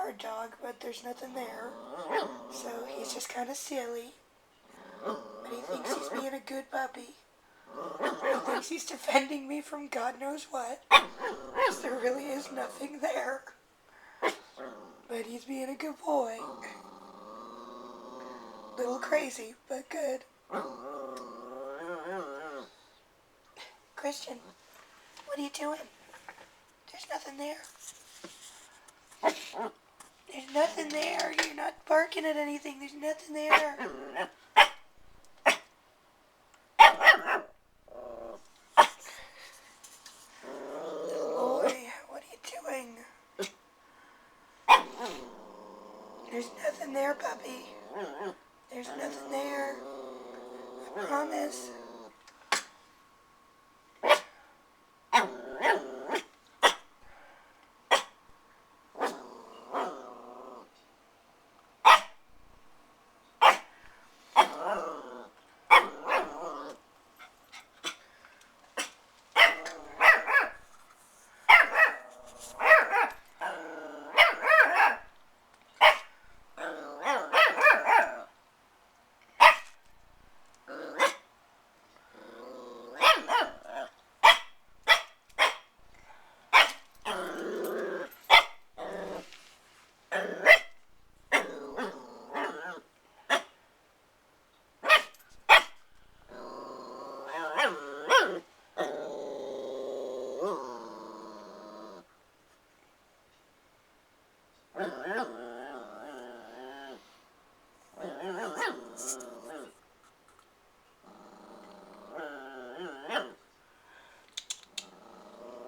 guard dog, but there's nothing there. So he's just kind of silly. But he thinks he's being a good puppy. He thinks he's defending me from God knows what. Because there really is nothing there. But he's being a good boy. Little crazy, but good. Christian, what are you doing? There's nothing there. There's nothing there. You're not barking at anything. There's nothing there. Boy, what are you doing? There's nothing there, puppy. There's nothing there. I promise.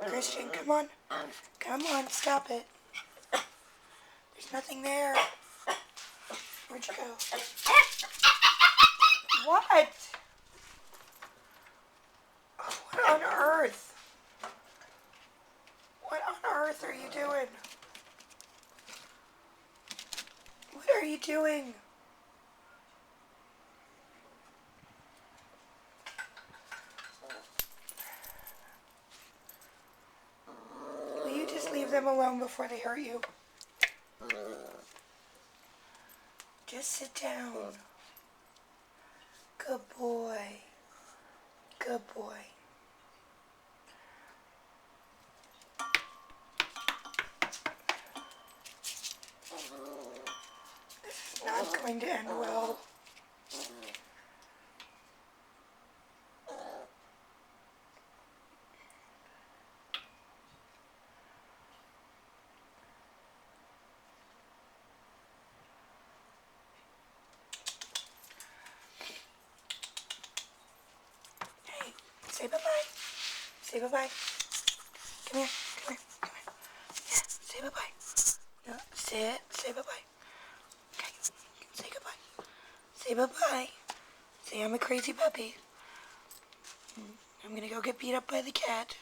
Christian, come on. Come on, stop it. There's nothing there. Where'd you go? What? What on earth? What on earth are you doing? What are you doing? Will you just leave them alone before they hurt you? Just sit down. Good boy. Good boy. This is not going to end well. Hey, say bye-bye. Say bye-bye. Come here, come here, come here. Yeah, say bye-bye. No, sit, say bye-bye. Okay, say goodbye. Say bye-bye. Say I'm a crazy puppy. I'm gonna go get beat up by the cat.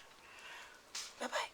Bye-bye.